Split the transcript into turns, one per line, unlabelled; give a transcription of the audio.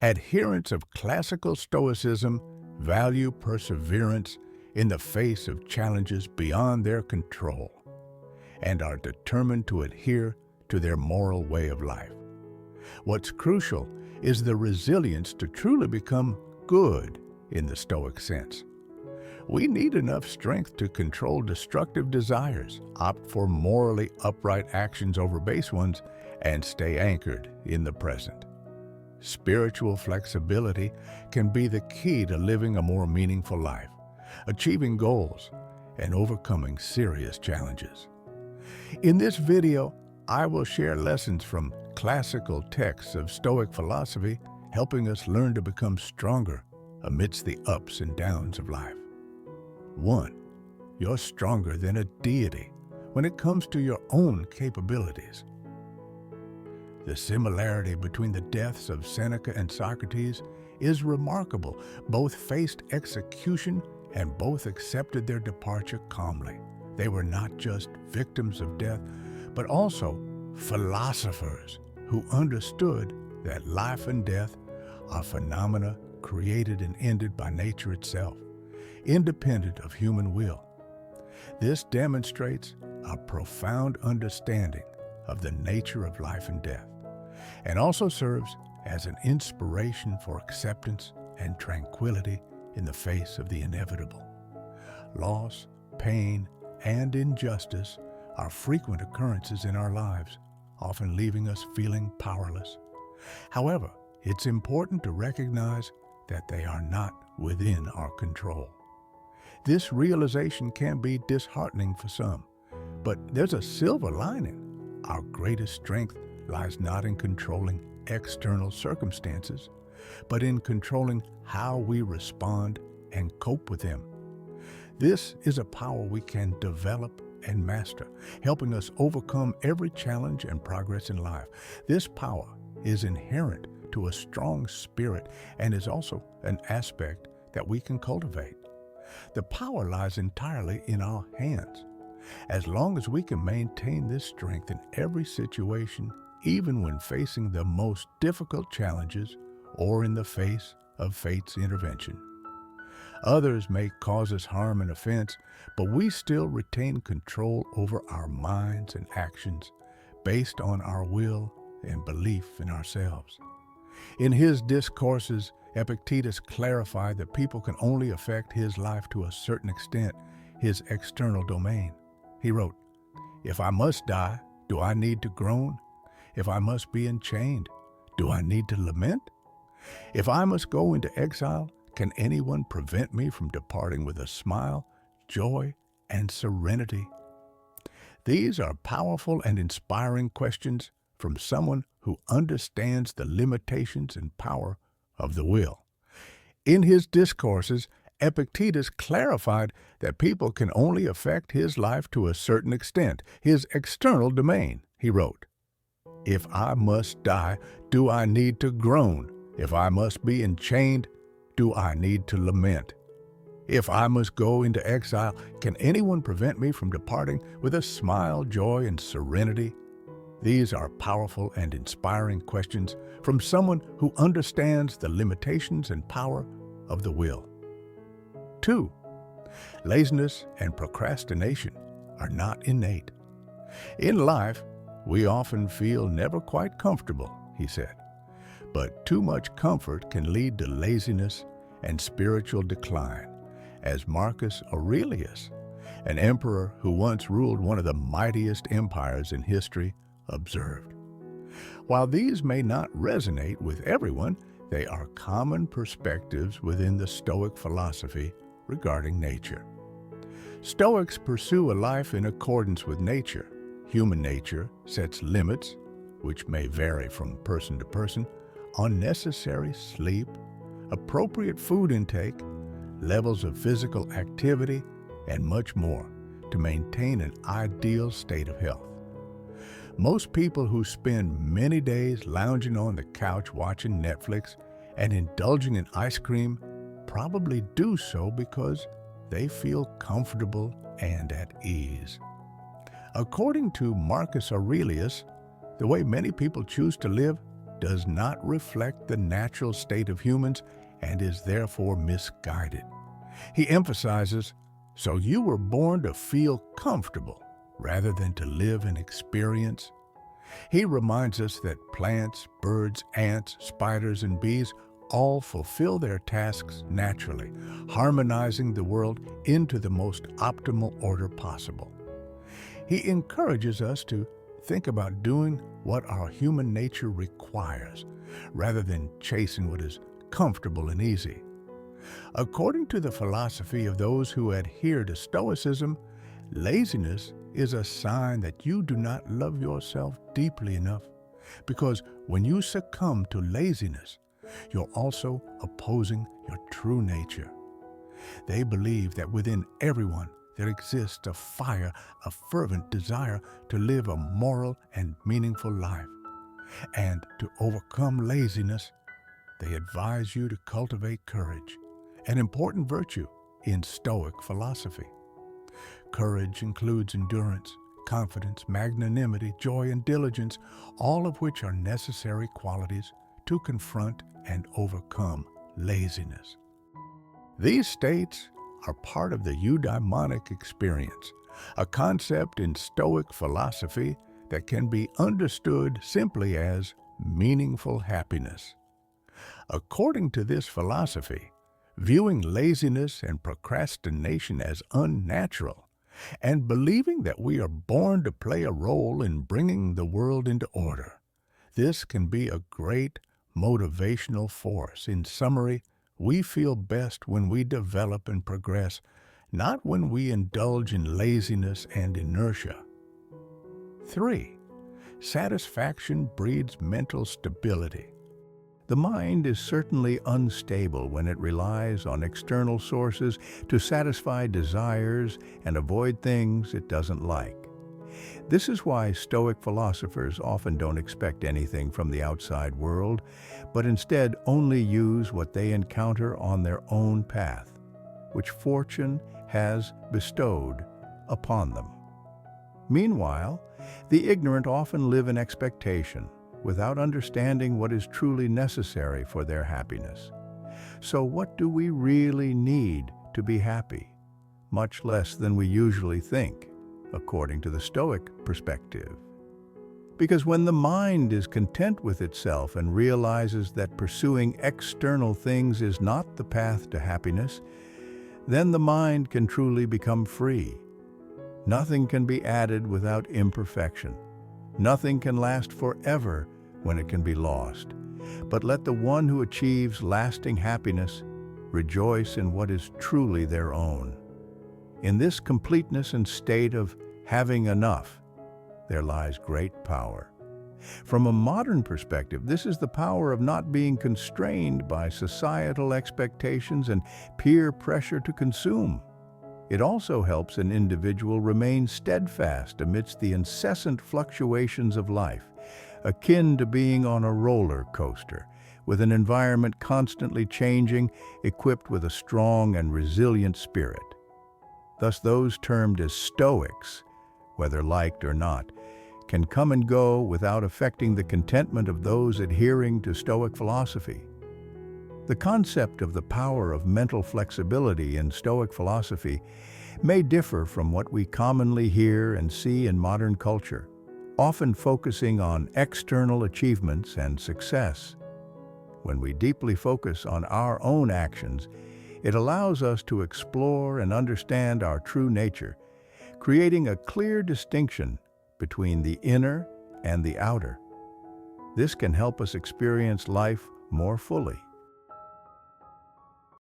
Adherents of classical Stoicism value perseverance in the face of challenges beyond their control and are determined to adhere to their moral way of life. What's crucial is the resilience to truly become good in the Stoic sense. We need enough strength to control destructive desires, opt for morally upright actions over base ones, and stay anchored in the present. Spiritual flexibility can be the key to living a more meaningful life, achieving goals, and overcoming serious challenges. In this video, I will share lessons from classical texts of Stoic philosophy, helping us learn to become stronger amidst the ups and downs of life. 1. You're stronger than a deity when it comes to your own capabilities. The similarity between the deaths of Seneca and Socrates is remarkable. Both faced execution and both accepted their departure calmly. They were not just victims of death, but also philosophers who understood that life and death are phenomena created and ended by nature itself, independent of human will. This demonstrates a profound understanding of the nature of life and death, and also serves as an inspiration for acceptance and tranquility in the face of the inevitable. Loss, pain, and injustice are frequent occurrences in our lives, often leaving us feeling powerless. However, it's important to recognize that they are not within our control. This realization can be disheartening for some, but there's a silver lining. Our greatest strength lies not in controlling external circumstances, but in controlling how we respond and cope with them. This is a power we can develop and master, helping us overcome every challenge and progress in life. This power is inherent to a strong spirit and is also an aspect that we can cultivate. The power lies entirely in our hands. As long as we can maintain this strength in every situation, even when facing the most difficult challenges or in the face of fate's intervention. Others may cause us harm and offense, but we still retain control over our minds and actions based on our will and belief in ourselves. In his discourses, Epictetus clarified that people can only affect his life to a certain extent, his external domain. He wrote, "If I must die, do I need to groan? If I must be enchained, do I need to lament? If I must go into exile, can anyone prevent me from departing with a smile, joy, and serenity?" These are powerful and inspiring questions from someone who understands the limitations and power of the will. In his discourses, Epictetus clarified that people can only affect his life to a certain extent, his external domain. He wrote, "If I must die, do I need to groan? If I must be enchained, do I need to lament? If I must go into exile, can anyone prevent me from departing with a smile, joy, and serenity?" These are powerful and inspiring questions from someone who understands the limitations and power of the will. 2. Laziness and procrastination are not innate. In life, we often feel never quite comfortable, he said, but too much comfort can lead to laziness and spiritual decline, as Marcus Aurelius, an emperor who once ruled one of the mightiest empires in history, observed. While these may not resonate with everyone, they are common perspectives within the Stoic philosophy regarding nature. Stoics pursue a life in accordance with nature. Human nature sets limits, which may vary from person to person, on necessary sleep, appropriate food intake, levels of physical activity, and much more to maintain an ideal state of health. Most people who spend many days lounging on the couch watching Netflix and indulging in ice cream probably do so because they feel comfortable and at ease. According to Marcus Aurelius, the way many people choose to live does not reflect the natural state of humans and is therefore misguided. He emphasizes, so you were born to feel comfortable rather than to live and experience. He reminds us that plants, birds, ants, spiders, and bees all fulfill their tasks naturally, harmonizing the world into the most optimal order possible. He encourages us to think about doing what our human nature requires, rather than chasing what is comfortable and easy. According to the philosophy of those who adhere to Stoicism, laziness is a sign that you do not love yourself deeply enough, because when you succumb to laziness, you're also opposing your true nature. They believe that within everyone there exists a fire, a fervent desire to live a moral and meaningful life. And to overcome laziness, they advise you to cultivate courage, an important virtue in Stoic philosophy. Courage includes endurance, confidence, magnanimity, joy, and diligence, all of which are necessary qualities to confront and overcome laziness. These states are part of the eudaimonic experience, a concept in Stoic philosophy that can be understood simply as meaningful happiness. According to this philosophy, viewing laziness and procrastination as unnatural, and believing that we are born to play a role in bringing the world into order, this can be a great motivational force. In summary, we feel best when we develop and progress, not when we indulge in laziness and inertia. 3. Satisfaction breeds mental stability. The mind is certainly unstable when it relies on external sources to satisfy desires and avoid things it doesn't like. This is why Stoic philosophers often don't expect anything from the outside world, but instead only use what they encounter on their own path, which fortune has bestowed upon them. Meanwhile, the ignorant often live in expectation, without understanding what is truly necessary for their happiness. So what do we really need to be happy? Much less than we usually think, according to the Stoic perspective. Because when the mind is content with itself and realizes that pursuing external things is not the path to happiness, then the mind can truly become free. Nothing can be added without imperfection. Nothing can last forever when it can be lost. But let the one who achieves lasting happiness rejoice in what is truly their own. In this completeness and state of having enough, there lies great power. From a modern perspective, this is the power of not being constrained by societal expectations and peer pressure to consume. It also helps an individual remain steadfast amidst the incessant fluctuations of life, akin to being on a roller coaster, with an environment constantly changing, equipped with a strong and resilient spirit. Thus, those termed as Stoics, whether liked or not, can come and go without affecting the contentment of those adhering to Stoic philosophy. The concept of the power of mental flexibility in Stoic philosophy may differ from what we commonly hear and see in modern culture, often focusing on external achievements and success. When we deeply focus on our own actions, it allows us to explore and understand our true nature, creating a clear distinction between the inner and the outer. This can help us experience life more fully.